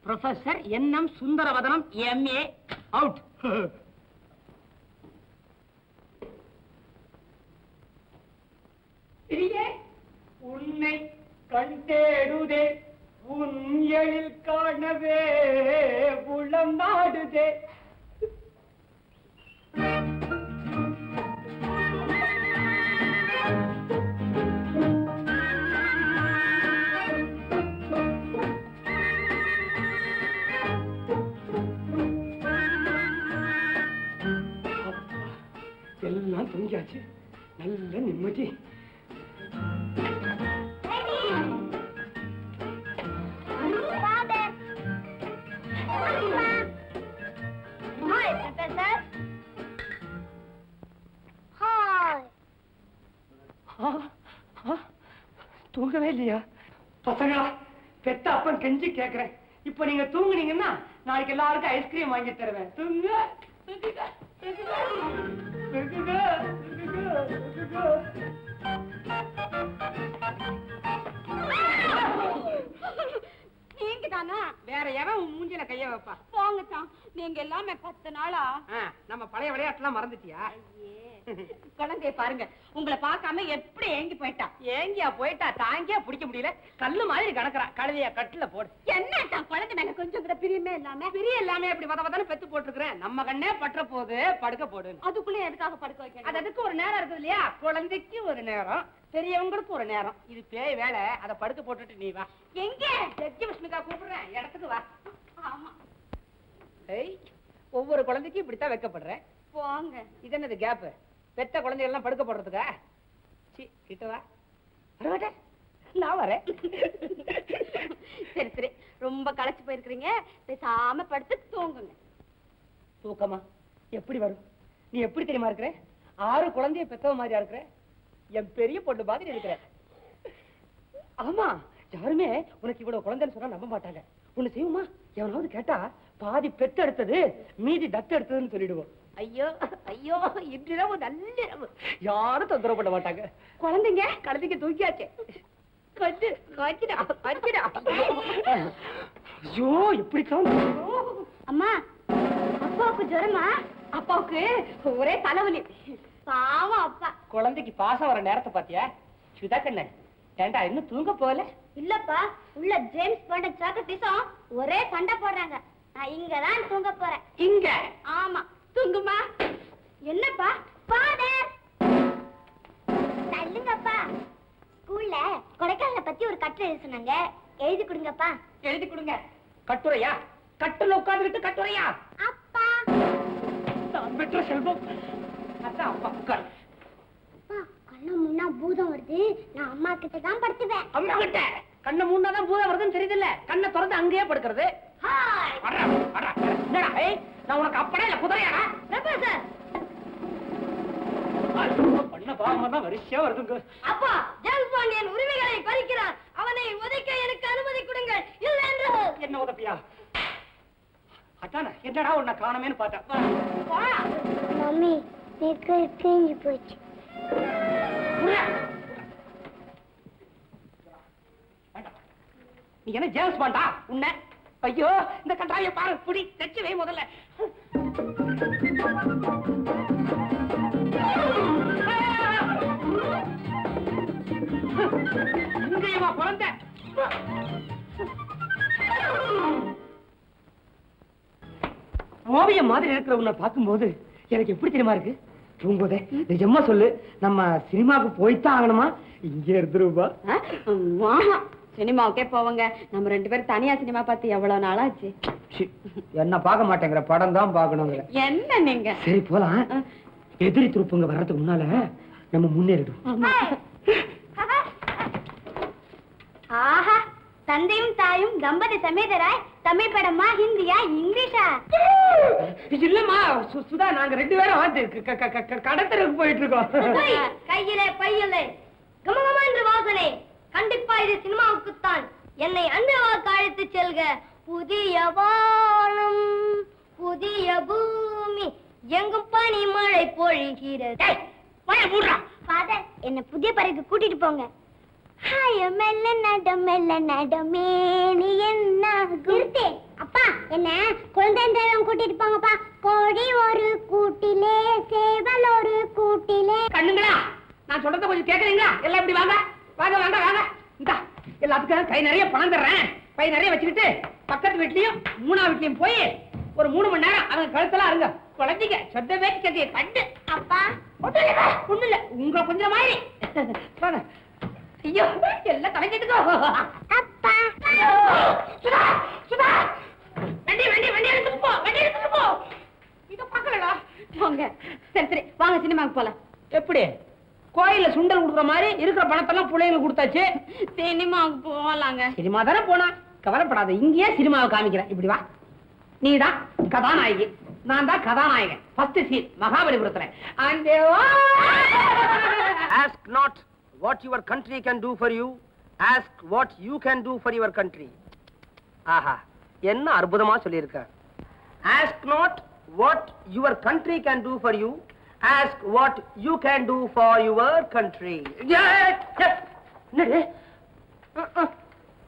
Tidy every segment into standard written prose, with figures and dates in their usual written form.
Professor என்.எம். Sundaravadanam M.A. Out. உன்னை கண்டேடுதே உன் எழில் காணவே உளம் நாடுதே. எல்லாம் தூங்கியாச்சு, நல்ல நிம்மதி. தூங்கவே இல்லையா பசங்களா? பெத்த அப்பன் கெஞ்சி கேக்குறேன். இப்ப நீங்க தூங்குனீங்கன்னா நாளைக்கு எல்லாருக்கும் ஐஸ்கிரீம் வாங்கி தருவேன். தூங்க. வேற எவன் உன் மூஞ்சில கைய வைப்பா? போங்கத்தான், நீங்க எல்லாமே 10 நாளா நம்ம பழைய விளையாட்டுலாம் மறந்துட்டியா? குழந்தைய பாருங்க, உங்களை பார்க்காம எப்படி ஏங்கி போயிட்டா. ஏங்கியா போயிட்டா? தாங்கியா பிடிக்க முடியல, கல்லு மாதிரி கிடக்குறா. கழுதையா கட்டுல போடு. என்ன குழந்தை மேல கொஞ்சம் கூட பிரியமே இல்லாம? பிரிய எல்லாமே அப்படி வதவதானு பெத்து போட்டுருக்கிறேன். நம்ம கண்ணே பற்ற போது படுக்க போடு. அதுக்குள்ளே எதுக்காக படுக்க வைக்க? அதுக்கு ஒரு நேரம் இருக்குது இல்லையா? குழந்தைக்கு ஒரு நேரம், பெரியவங்களுக்கு ஒரு நேரம். இது பேய் வேலை. அதை படுக்க போட்டுட்டு நீ வா. எங்க விஷ்ணுக்கா கூப்பிடுறேன், இடத்துக்கு வா. ஆமா, ஒவ்வொரு குழந்தைக்கும் இப்படித்தான் வைக்கப்படுறேன். போங்க. இது என்னது கேப்? பெத்த குழந்தைகள் எல்லாம் படுக்க போடுறதுக்கா? கிட்ட வா. வரமாட்டேன், நான் வரேன். சரி சரி, ரொம்ப களைச்சு போயிருக்கிறீங்க, பேசாம படுத்து தூங்குங்க. தூக்கமா எப்படி வரும்? நீ எப்படி தெரியுமா இருக்கிற? 6 குழந்தைய பெத்தவ மாதிரியா இருக்கிற. என் பெரிய பொண்ணு மாதிரி இருக்கிற. ஆமா, யாருமே உனக்கு இவ்வளவு குழந்தைன்னு சொன்னா நம்ப மாட்டாங்க. ஒண்ணு செய்யுமா? எவனாவது கேட்டா பாதி பெத்து எடுத்தது மீதி தத்து எடுத்ததுன்னு சொல்லிடுவோம். ஐயோ ஐயோ, இன்றிரவு நல்லிரவு, யாரும் தொந்தரவு பண்ண மாட்டாங்க. குழந்தைங்க தூக்கியாச்சே. ஐயோ எப்படி அம்மா, அப்பாவுக்கு ஜுரமா? அப்பாவுக்கு ஒரே தலைவலி. பாவம் அப்பா. குழந்தைக்கு பாசம் வர நேரத்தை பாத்தியா? சுதா கண்ணு, ஏண்டா இன்னும் தூங்க போகல? இல்லப்பா, உள்ள ஜேம்ஸ் பாண்ட் சாக்ரட்டிஸும் ஒரே சண்டை போடுறாங்க. நான் இங்கதான் தூங்க போறேன். இங்க? ஆமா, தூங்குமா. என்னப்பா? ஃபாதர் தள்ளுங்கப்பா. ஸ்கூல்ல கொடைக்கானலை பத்தி ஒரு கட்டுரை எழுத சொன்னாங்க, எழுதி கொடுங்கப்பா. எழுதி கொடுங்க. கட்டுரையா? கட்டுல உட்கார்ந்துகிட்டு கட்டுரையா? அப்பா நான் பெற்ற செல்வம். அதான் அப்பா உட்கார். கண்ண முன்னா பூதம் வருது, நான் அம்மா கிட்ட தான் படுத்துவேன். அம்மா கிட்ட? கண்ண முன்னாதான் பூதம் வருதுன்னு தெரியுதுல்ல, கண்ணை திறந்து அங்கேயே படுக்கிறது. நான் உனக்கு அப்படா இல்ல குதிரையாடா? பண்ண பாவமா வரிசையா வருதுங்க. அப்பா, ஜேம்ஸ் பாண்ட் என் உரிமைகளை பறிக்கிறான். அவனை உதைக்க எனக்கு அனுமதி கொடுங்கள். இல்லை என்று. என்ன உதப்பியா? அதானே என்னடா உன்னை காணமேன்னு பார்த்தேன். மம்மி, தேஞ்சு போச்சு. நீ என்ன ஜேம்ஸ் பாண்டா உன்னை? ஐயோ, இந்த கட்டாய பாரு, புடி தச்சு வை முதல்ல. இங்கேயுமா குழந்தை? ஓவியம் மாதிரி இருக்கிற உன்னை பார்க்கும்போது எனக்கு எப்படி தெரியுமா இருக்கு? தூங்குதே நிஜமா சொல்லு, நம்ம சினிமாவுக்கு போய்தான் ஆகணுமா? இங்கே இருந்துருவா. சினிமாவுக்கே போவாங்க. நம்ம 2 பேரும் தனியா சினிமா பார்த்து எவ்வளவு நாளாச்சு. என்ன பார்க்க மாட்டேங்கிற, படம் தான் பார்க்கணுங்கிற. என்ன நீங்க? சரி போலாம். எதிரி துருப்புங்க வர்றதுக்கு முன்னால நம்ம முன்னேறிடும். ஆஹா, தந்தையும் தாயும் தம்பதி சமேதராய் தமிழ் படமா, ஹிந்தியா, இங்கிலீஷா? இல்லம்மா சுதா, நாங்க 2 பேரும் கடத்தருக்கு போயிட்டு இருக்கோம். கையிலே பையிலே கமகமா என்று வாசனை. கண்டிப்பா இது சினிமாவுக்குத்தான். என்னை அன்பவாக்கு அழைத்து செல்க. புதிய வானம், புதிய பூமி, எங்கும் பனி மழை பொழிகிறது. என்ன புதிய பறவைக்கு கூட்டிட்டு போங்க. மெல்ல நட மெல்ல நடமே, நீ என்ன என்ன குழந்தை கூட்டிட்டு போங்கப்பா. கோழி ஒரு கூட்டிலே, சேவல் ஒரு கூட்டிலே. கண்ணுங்களா, நான் சொல்றத கொஞ்சம் கேக்குறீங்களா? எல்லாம் இப்படி வாங்க வாங்க வாங்க வாங்க. இந்த எல்லாத்துக்கும் கை நிறைய பணம் தர்றேன். பை நிறைய வச்சுக்கிட்டு பக்கத்து வீட்லயும் 3ஆவது வீட்லயும் போய் ஒரு 3 மணி நேரம் அவங்க கழுத்தெல்லாம் அருங்க. குழந்தைங்க சொந்த பேச்சு கதையை கண்டு. அப்பா ஒண்ணு இல்ல, உங்க கொஞ்சம் மாதிரி. ஐயோ, எல்லாம் தலைக்கிட்டுக்கோ. அப்பா சுதா சுதா, வண்டி வண்டி வண்டி எடுத்துட்டு போ, வண்டி எடுத்துட்டு போ. இத பாக்கலடா. போங்க. சரி சரி, வாங்க சினிமாக்கு போலாம். எப்படி? கோயில்ல சுண்டல் கொடுக்குற மாதிரி இருக்கிற பணத்தெல்லாம் பிள்ளைங்களுக்கு கொடுத்தாச்சு. சினிமாவுக்கு போலாங்க. சினிமா தானே போனா, கவலைப்படாத. இங்கேயே சினிமாவை காமிக்கிறேன். இப்படி வா. நீதான் கதாநாயகி, நான் தான் கதாநாயகன். ஃபர்ஸ்ட் சீன் மகாபலிபுரத்துல. Ask not what your country can do for you. Ask what you can do for your country. ஆஹா, என்ன அற்புதமா சொல்லியிருக்க. Ask not what your country can do for you. Ask what you can do for your country.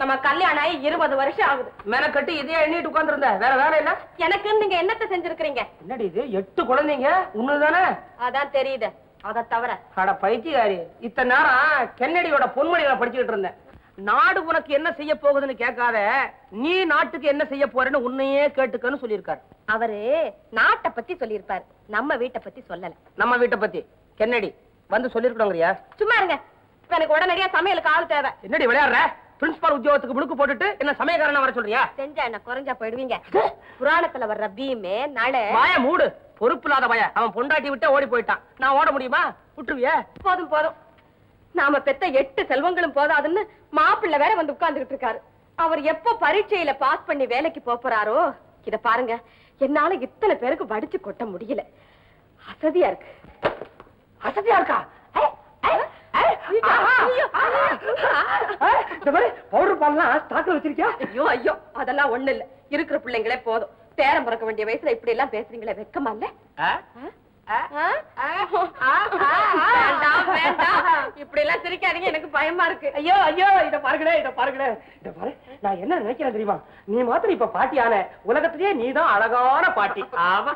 நம்ம கல்யாணம் ஆகி 20 வருஷம் ஆகுது. மெனக்கட்டு இதே எண்ணிட்டு உட்கார்ந்திருந்த, வேற வேலை இல்ல? எனக்கு நீங்க என்னத்தை செஞ்சிருக்கீங்க? என்னடி இது, 8 குழந்தைங்க உன்னதானே? அதான் தெரியுது. அத தவிர அட பைத்தியக்காரி, இத்தனை நேரம் கென்னடியோட பொன்மொழிகளை படிச்சுக்கிட்டு இருந்தேன். நாடு உனக்கு என்ன செய்ய போகுதுன்னு கேட்காத, நீ நாட்டுக்கு என்ன செய்ய போறேன்னு உன்னையே கேட்டுக்கன்னு சொல்லியிருக்காரு. அவரு நாட்டை பத்தி சொல்லியிருப்பாரு, நம்ம வீட்டை பத்தி சொல்லல. நம்ம வீட்டை பத்தி கென்னடி வந்து சொல்லிருக்கணுங்கிறியா? சும்மா இருங்க, எனக்கு உடனடியா சமையலுக்கு ஆள் தேவை. என்னடி விளையாடுற? பிரின்சிபால் உத்தியோகத்துக்கு முழுக்கு போட்டுட்டு என்ன சமயக்காரனா வர சொல்றியா? செஞ்சா என்ன குறைஞ்சா போயிடுவீங்க. புராணத்துல வர்ற பீமே நாளை. வாய மூடு, பொறுப்பு இல்லாத வாய. அவன் பொண்டாட்டி விட்டு ஓடி போயிட்டான், நான் ஓட முடியுமா? விட்டுருவிய? போதும் போதும், நாம பெத்த 8 செல்வங்களும் போதாதுன்னு மாப்பிள்ளை வேற வந்து உட்கார்ந்துகிட்டு இருக்காரு. அவர் எப்ப பரீட்சையில பாஸ் பண்ணி வேலைக்கு போறாரோ, இத பாருங்க, என்னால இத்தனை பேருக்கு வடிச்சு கொட்ட முடியல. அசதியா இருக்கு. அசதியா இருக்கா? பவுடர் பால்லாம் ஸ்டாக்ல வச்சிருக்கியா? ஐயோ ஐயோ, அதெல்லாம் ஒண்ணு இல்ல. இருக்கிற பிள்ளைங்களே போதும். பேரம் பிறக்க வேண்டிய வயசுல இப்படி எல்லாம் பேசுறீங்களே, வெக்கமா இல்ல? இப்படி எல்லாம் சிரிக்காதீங்க, எனக்கு பயமா இருக்கு. ஐயோ ஐயோ, இத பாருங்கடே, இத பாருங்கடே, இத பாரு. நான் என்ன நினைக்கிறேன் தெரியுமா? நீ மாத்திரம் இப்ப பாட்டியான, உலகத்திலேயே நீதான் அழகான பாட்டி. ஆமா.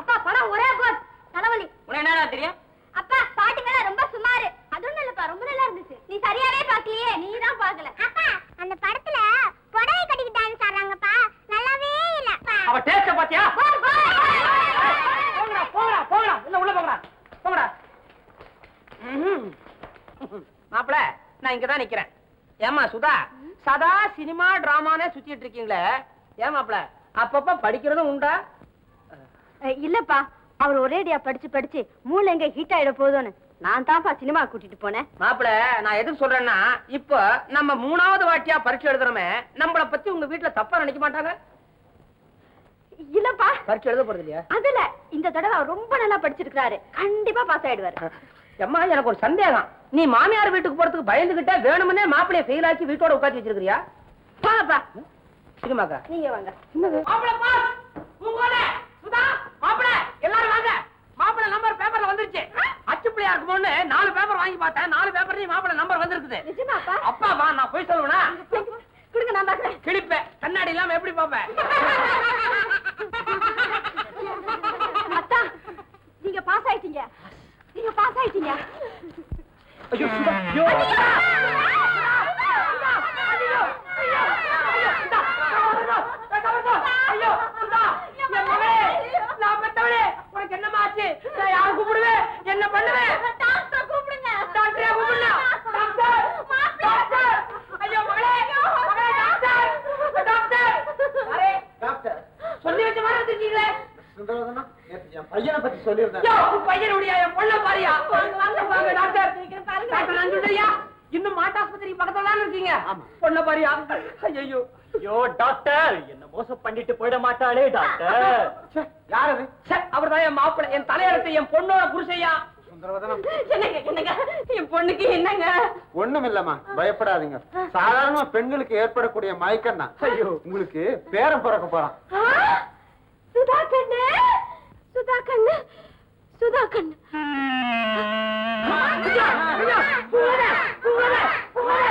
அப்பா படம் ஒரே போட் தலைவலி. உனக்கு என்னடா தெரியும்? அப்பா பாட்டுங்களா ரொம்ப சுமாரு. அது ஒண்ணும் இல்லப்பா, ரொம்ப நல்லா இருந்துச்சு. நீ சரியாவே பாக்கலையே. நீ தான் பாக்கல. அப்பா அந்த படத்துல புடவை கட்டிட்டு டான்ஸ் ஆடுறாங்கப்பா, நல்லாவே இல்ல. அவ டேஸ்ட பாத்தியா? போங்கடா போங்கடா போங்கடா, இல்ல உள்ள போங்கடா போங்கடா. மாப்ள, நான் இங்கதான் நிக்கிறேன். ஏமா சுதா, சதா சினிமா டிராமானே சுத்திட்டு இருக்கீங்களே, ஏன் மாப்ள அப்பப்ப படிக்கிறதும் உண்டா? இல்லப்பா, அவர் ஒரேடியா படிச்சு படிச்சு மூளை எங்க ஹீட் ஆயிட போதும்னு நான் தான்ப்பா சினிமா கூட்டிட்டு போனேன். மாப்பிள, நான் எதுக்கு சொல்றேன்னா, இப்ப நம்ம 3ஆவது வாட்டியா பரீட்சை எழுதுறோமே, நம்மள பத்தி உங்க வீட்டுல தப்பா நினைக்க மாட்டாங்க? இல்லப்பா, பரீட்சை எழுத போறது இல்லையா? அதுல இந்த தடவை அவர் ரொம்ப நல்லா படிச்சிருக்காரு, கண்டிப்பா பாஸ் ஆயிடுவாரு. அம்மா, எனக்கு ஒரு சந்தேகம். நீ மாமியார் வீட்டுக்கு போறதுக்கு பயந்துகிட்ட வேணும்னே மாப்பிளைய ஃபெயில் ஆக்கி வீட்டோட உட்காந்து வச்சிருக்கியா? வாங்கப்பா சினிமாக்கா? நீங்க வாங்க. மாப்பிள பாஸ், உங்களோட சுதா, மாப்பிள எல்லாரும் வாங்க. மாப்பிள நம்பர் பேப்பர்ல வந்துருச்சு. அச்சுப்பிள்ளையா இருக்குமோன்னு 4 பேப்பர் வாங்கி பார்த்தேன். 4 பேப்பர்லயும் மாப்பிள நம்பர் வந்திருக்குது. நிஜமாப்பா? அப்பா வா, நான் போய் சொல்லுவேனா? கொடுங்க, நான் பாக்குறேன். கிழிப்பேன், கண்ணாடி இல்லாம எப்படி பாப்பேன்? அத்தா, நீங்க பாஸ் ஆயிட்டீங்க. நீங்க பாஸ் ஆயிட்டீங்க. ஐயோ சுதா, ஐயோ ஐயோ சுதா, என் மகளே, நான் பெத்தவளே, உனக்கு என்னமா ஆச்சு? நான் யாரை கூப்பிடுவேன்? என்ன பண்ணுவேன்? டாக்டர் கூப்பிடுங்க. டாக்டரே கூப்பிடலாம். டாக்டர், டாக்டர், ஐயோ மகளே, மகளே, டாக்டர், டாக்டர். அரே டாக்டர், சொல்லி வச்ச மாதிரி வச்சிருக்கீங்களே. சுந்தரவதனா, நேத்து என் பையனை பத்தி சொல்லியிருந்தேன். யோ, உன் பையனுடைய என் பொண்ண பாரியா? வாங்க வாங்க டாக்டர். டாக்டர் நஞ்சுடையா? இன்னும் மாட்டாஸ்பத்திரி பக்கத்துல தான் இருக்கீங்க. பொண்ண பாரியா? ஐயோ ஐயோ டாக்டர், என்ன மோசம் பண்ணிட்டு போயிட மாட்டாளே டாக்டர். யார் அது? அவர்தான் என் மாப்பிள்ளை, என் தலையெழுத்து, என் பொண்ணோட புருஷையா. சுந்தரவதனம், என்னங்க என்னங்க, என் பொண்ணுக்கு என்னங்க? ஒண்ணும் இல்லம்மா, பயப்படாதீங்க. சாதாரண பெண்களுக்கு ஏற்படக்கூடிய மயக்கம் தான். ஐயோ, உங்களுக்கு பேரன் பிறக்க போறான். சுதா கண்ணு, சுதா கண்ணு, சுதா கண்ணு. ஐயா, ஐயா, போகாத, போகாத, போகாத.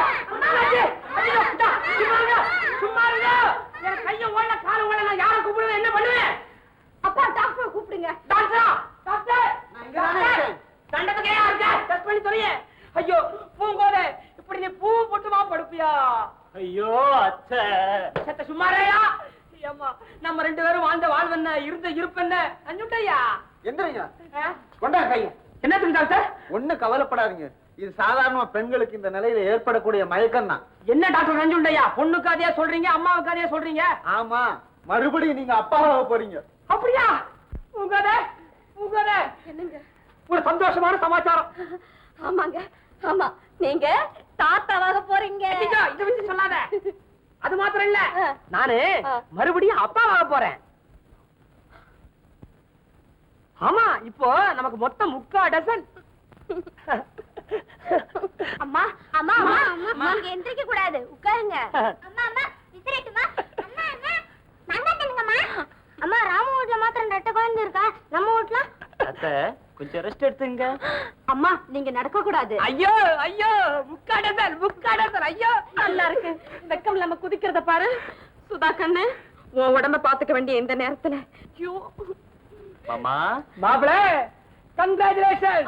ஐயா ஐயோ அத்தை சத்த சும்மாரையா ஏம்மா நம்ம ரெண்டு பேரும் வாழ்ந்த வாழ்வென்ன இருந்த இருப்பென்ன அஞ்சுட்டையா எந்திரிங்க கொண்டா கைய என்ன சொல்லிட்டாங்க சார் ஒண்ணு கவலைப்படாதீங்க இது சாதாரண பெண்களுக்கு இந்த நிலையில ஏற்படக்கூடிய மயக்கம் தான். என்ன டாக்டர் நஞ்சுண்டையா பொண்ணுக்கு அதே சொல்றீங்க அம்மாவுக்கு அதே சொல்றீங்க ஆமா மறுபடியும் நீங்க அப்பாவாக போறீங்க. அப்படியா உங்கதே என்னங்க ஒரு சந்தோஷமான சமாச்சாரம். ஆமாங்க ஆமா நீங்க தாத்தாவாக போறீங்க ஐயோ, இதை வச்சு சொல்லாத. அது மாத்திரம் இல்ல ஆ. நானு ஆ. மறுபடியும் அப்பாவாக போறேன். ஆமா இப்போ நமக்கு மொத்தம் 3/4 டசன். அம்மா அம்மா அம்மா அம்மா நீங்க எந்திரிக்க கூடாது உட்காருங்க அம்மா அம்மா விசிறட்டுமா அம்மா அம்மா நாங்க தண்ணுங்கம்மா அம்மா ராம வீட்ல மாத்திரம் 2 குழந்தை இருக்கா நம்ம வீட்ல அத்தை கொஞ்சம் ரெஸ்ட் எடுத்துங்க. அம்மா நீங்க நடக்க கூடாது ஐயோ ஐயோ 3/4 டசன் ஐயோ நல்லா இருக்கு வெக்கம் இல்லாம குதிக்கிறத பாரு சுதா கண்ணு உன் உடம்ப பாத்துக்க வேண்டிய இந்த நேரத்துல ஐயோ மாமா மாப்பிள கங்க்ராச்சுலேஷன்.